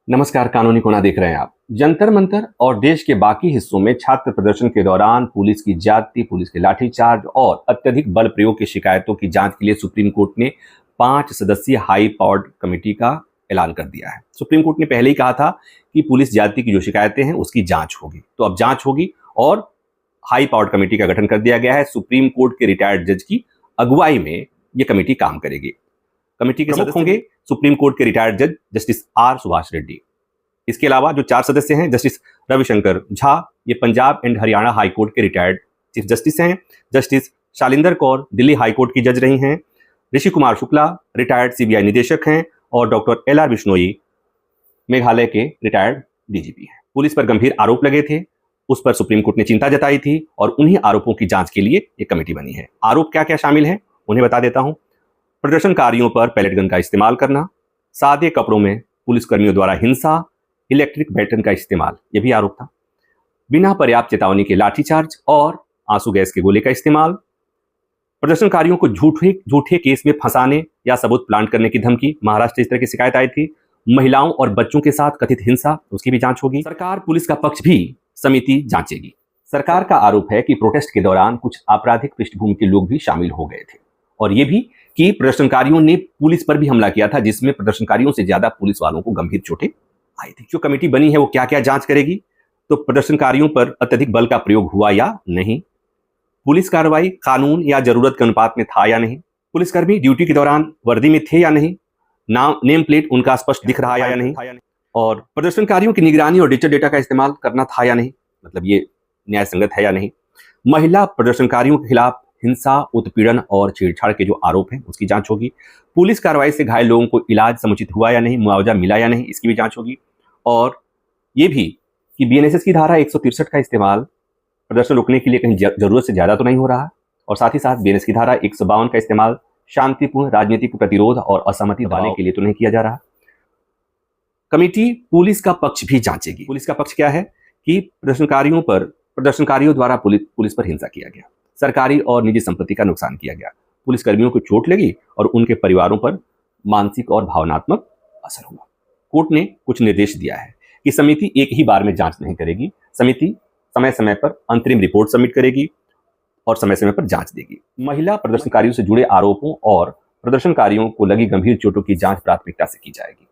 नमस्कार, कानूनी कोना देख रहे हैं आप। जंतर मंतर और देश के बाकी हिस्सों में छात्र प्रदर्शन के दौरान पुलिस की ज्यादती, पुलिस के लाठीचार्ज और अत्यधिक बल प्रयोग की शिकायतों की जांच के लिए सुप्रीम कोर्ट ने 5 सदस्यीय हाई पावर्ड कमेटी का ऐलान कर दिया है। सुप्रीम कोर्ट ने पहले ही कहा था कि पुलिस ज्यादती की जो शिकायतें हैं उसकी जांच होगी, तो अब जांच होगी और हाई पावर्ड कमेटी का गठन कर दिया गया है। सुप्रीम कोर्ट के रिटायर्ड जज की अगुवाई में ये कमेटी काम करेगी। कमेटी के सदस्य होंगे सुप्रीम कोर्ट के रिटायर्ड जज जस्टिस आर सुभाष रेड्डी। इसके अलावा जो 4 सदस्य हैं, जस्टिस रविशंकर झा, ये Punjab and Haryana high court के रिटायर्ड चीफ जस्टिस हैं। Justice Shalinder Kaur Delhi high court की जज रही हैं। ऋषि कुमार शुक्ला रिटायर्ड सीबीआई निदेशक हैं और डॉक्टर LR बिश्नोई मेघालय के रिटायर्ड डीजीपी हैं। पुलिस पर गंभीर आरोप लगे थे, उस पर सुप्रीम कोर्ट ने चिंता जताई थी और उन्हीं आरोपों की जांच के लिए एक कमेटी बनी है। आरोप क्या क्या शामिल हैं उन्हें बता देता हूं। प्रदर्शनकारियों पर पैलेट गन का इस्तेमाल करना, सादे कपड़ों में पुलिसकर्मियों द्वारा हिंसा, इलेक्ट्रिक बैटन का इस्तेमाल, यह भी आरोप था। बिना पर्याप्त चेतावनी के लाठीचार्ज और आंसू गैस के गोले का इस्तेमाल, प्रदर्शनकारियों को झूठे केस में फंसाने या सबूत प्लांट करने की धमकी, महाराष्ट्र इस तरह की शिकायत आई थी। महिलाओं और बच्चों के साथ कथित हिंसा, उसकी भी जांच होगी। सरकार पुलिस का पक्ष भी समिति जांचेगी। सरकार का आरोप है कि प्रोटेस्ट के दौरान कुछ आपराधिक पृष्ठभूमि के लोग भी शामिल हो गए थे और यह भी कि प्रदर्शनकारियों ने पुलिस पर भी हमला किया था, जिसमें प्रदर्शनकारियों से ज्यादा पुलिस वालों को गंभीर चोटें आई थी। जो कमेटी बनी है वो क्या क्या जांच करेगी, तो प्रदर्शनकारियों पर अत्यधिक बल का प्रयोग हुआ या नहीं, पुलिस कार्रवाई कानून या जरूरत के अनुपात में था या नहीं, पुलिसकर्मी ड्यूटी के दौरान वर्दी में थे या नहीं, नेम प्लेट उनका स्पष्ट दिख रहा है या नहीं, और प्रदर्शनकारियों की निगरानी और डिजिटल डेटा का इस्तेमाल करना था या नहीं, मतलब ये न्याय संगत है या नहीं, महिला प्रदर्शनकारियों के खिलाफ हिंसा, उत्पीड़न और छेड़छाड़ के जो आरोप हैं उसकी जांच होगी। पुलिस कार्रवाई से घायल लोगों को इलाज समुचित हुआ या नहीं, मुआवजा मिला या नहीं, इसकी भी जांच होगी। और ये भी कि BNSS की धारा 163 का इस्तेमाल प्रदर्शन रोकने के लिए कहीं जरूरत से ज्यादा तो नहीं हो रहा, और साथ ही साथ BNS की धारा 152 का इस्तेमाल शांतिपूर्ण राजनीतिक प्रतिरोध और असहमति दबाने के लिए तो नहीं किया जा रहा। कमेटी पुलिस का पक्ष भी जांचेगी। पुलिस का पक्ष क्या है कि प्रदर्शनकारियों द्वारा पुलिस पर हिंसा किया गया, सरकारी और निजी संपत्ति का नुकसान किया गया, पुलिसकर्मियों को चोट लगी और उनके परिवारों पर मानसिक और भावनात्मक असर हुआ। कोर्ट ने कुछ निर्देश दिया है कि समिति एक ही बार में जांच नहीं करेगी, समिति समय समय पर अंतरिम रिपोर्ट सबमिट करेगी और समय समय पर जांच देगी। महिला प्रदर्शनकारियों से जुड़े आरोपों और प्रदर्शनकारियों को लगी गंभीर चोटों की जांच प्राथमिकता से की जाएगी।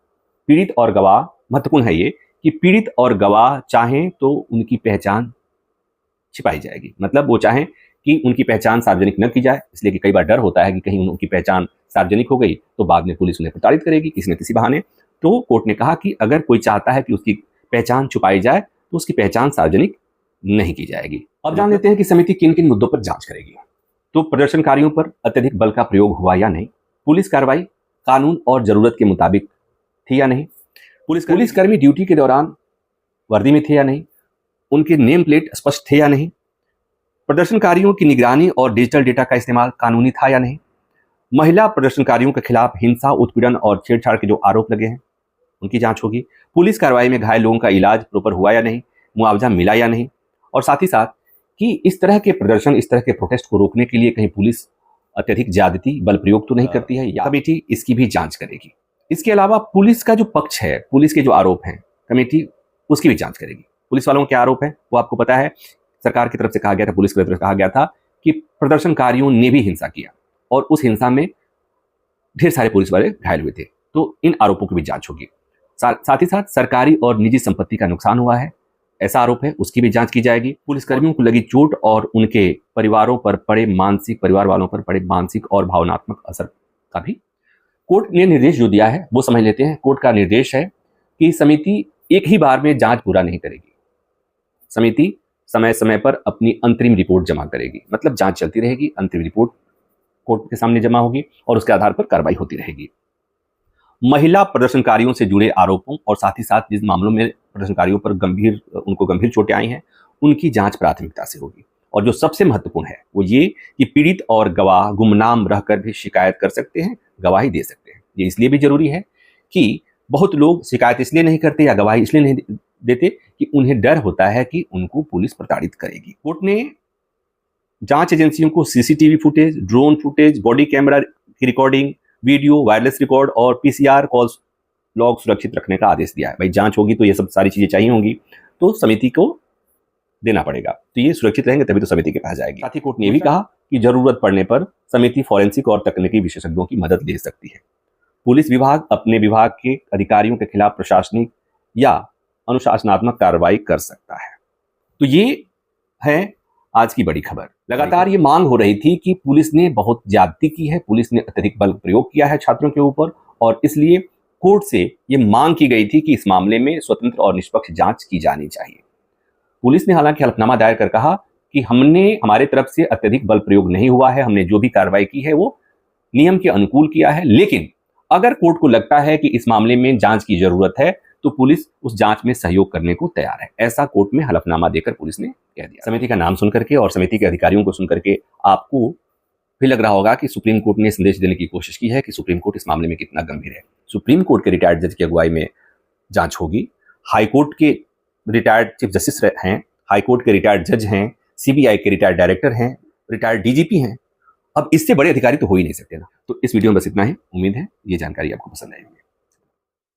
पीड़ित और गवाह, महत्वपूर्ण है ये कि पीड़ित और गवाह चाहें तो उनकी पहचान छिपाई जाएगी, मतलब वो चाहें कि उनकी पहचान सार्वजनिक न की जाए, इसलिए कि कई बार डर होता है कि कहीं उनकी पहचान सार्वजनिक हो गई तो बाद में पुलिस उन्हें प्रताड़ित करेगी किसी न किसी बहाने। तो कोर्ट ने कहा कि अगर कोई चाहता है कि उसकी पहचान छुपाई जाए तो उसकी पहचान सार्वजनिक नहीं की जाएगी। अब जान लेते हैं कि समिति किन किन मुद्दों पर जांच करेगी। तो प्रदर्शनकारियों पर अत्यधिक बल का प्रयोग हुआ या नहीं, पुलिस कार्रवाई कानून और जरूरत के मुताबिक थी या नहीं, पुलिसकर्मी ड्यूटी के दौरान वर्दी में थे या नहीं, उनके नेम प्लेट स्पष्ट थे या नहीं, प्रदर्शनकारियों की निगरानी और डिजिटल डेटा का इस्तेमाल कानूनी था या नहीं, महिला प्रदर्शनकारियों के खिलाफ हिंसा, उत्पीड़न और छेड़छाड़ के जो आरोप लगे हैं उनकी जांच होगी, पुलिस कार्रवाई में घायल लोगों का इलाज प्रॉपर हुआ या नहीं, मुआवजा मिला या नहीं, और साथ ही साथ कि इस तरह के प्रदर्शन, इस तरह के प्रोटेस्ट को रोकने के लिए कहीं पुलिस अत्यधिक ज्यादती, बल प्रयोग तो नहीं करती है, या कमेटी इसकी भी जांच करेगी। इसके अलावा पुलिस का जो पक्ष है, पुलिस के जो आरोप हैं, कमेटी उसकी भी जांच करेगी। पुलिस वालों के आरोप है वो आपको पता है, सरकार की तरफ से कहा गया था, पुलिस की तरफ से कहा गया था कि प्रदर्शनकारियों ने भी हिंसा किया और उस हिंसा में ढेर सारे पुलिस वाले घायल हुए थे, तो इन आरोपों की भी जांच होगी। साथ ही साथ सरकारी और निजी संपत्ति का नुकसान हुआ है, ऐसा आरोप है, उसकी भी जांच की जाएगी। पुलिसकर्मियों को लगी चोट और उनके परिवार वालों पर पड़े मानसिक और भावनात्मक असर का भी कोर्ट ने निर्देश जो दिया है वो समझ लेते हैं। कोर्ट का निर्देश है कि समिति एक ही बार में जांच पूरा नहीं करेगी, समिति समय समय पर अपनी अंतरिम रिपोर्ट जमा करेगी, मतलब जांच चलती रहेगी, अंतरिम रिपोर्ट कोर्ट के सामने जमा होगी और उसके आधार पर कार्रवाई होती रहेगी। महिला प्रदर्शनकारियों से जुड़े आरोपों और साथ ही साथ जिस मामलों में प्रदर्शनकारियों पर गंभीर चोटें आई हैं उनकी जांच प्राथमिकता से होगी। और जो सबसे महत्वपूर्ण है वो ये कि पीड़ित और गवाह गुमनाम रहकर भी शिकायत कर सकते हैं, गवाही दे सकते हैं। ये इसलिए भी जरूरी है कि बहुत लोग शिकायत इसलिए नहीं करते या गवाही इसलिए नहीं देते कि उन्हें डर होता है कि उनको पुलिस प्रताड़ित करेगी। कोर्ट ने जांच एजेंसियों को CCTV footage, drone footage, body camera की रिकॉर्डिंग, वीडियो, वायरलेस रिकॉर्ड और PCR कॉल्स लॉग सुरक्षित रखने का आदेश दिया है। भाई जांच होगी तो ये सब सारी चीजें चाहिए होंगी, तो समिति को देना पड़ेगा, तो ये सुरक्षित रहेंगे तभी तो समिति के पास जाएगी। साथ ही कोर्ट ने भी कहा कि जरूरत पड़ने पर समिति फॉरेंसिक और तकनीकी विशेषज्ञों की मदद ले सकती है। पुलिस विभाग अपने विभाग के अधिकारियों के खिलाफ प्रशासनिक या अनुशासनात्मक कार्रवाई कर सकता है। तो ये है आज की बड़ी खबर। लगातार ये मांग हो रही थी कि पुलिस ने बहुत ज्यादती की है, पुलिस ने अत्यधिक बल प्रयोग किया है छात्रों के ऊपर, और इसलिए कोर्ट से ये मांग की गई थी कि इस मामले में स्वतंत्र और निष्पक्ष जांच की जानी चाहिए। पुलिस ने हालांकि हलफनामा दायर कर कहा कि हमारे तरफ से अत्यधिक बल प्रयोग नहीं हुआ है, हमने जो भी कार्रवाई की है वो नियम के अनुकूल किया है, लेकिन अगर कोर्ट को लगता है कि इस मामले में जांच की जरूरत है तो पुलिस उस जांच में सहयोग करने को तैयार है। ऐसा कोर्ट में हलफनामा देकर पुलिस ने कह दिया। समिति का नाम सुनकर के और समिति के अधिकारियों को सुनकर के आपको भी लग रहा होगा कि सुप्रीम कोर्ट ने संदेश देने की कोशिश की है कि सुप्रीम कोर्ट इस मामले में कितना गंभीर है। सुप्रीम कोर्ट के रिटायर्ड जज की अगुवाई में जांच होगी। हाईकोर्ट के रिटायर्ड चीफ जस्टिस हैं, हाईकोर्ट के रिटायर्ड जज हैं, सीबीआई के रिटायर्ड डायरेक्टर हैं, रिटायर्ड डीजीपी हैं। अब इससे बड़े अधिकारी तो हो ही नहीं सकते ना। तो इस वीडियो में बस इतना ही। उम्मीद है ये जानकारी आपको पसंद आएगी।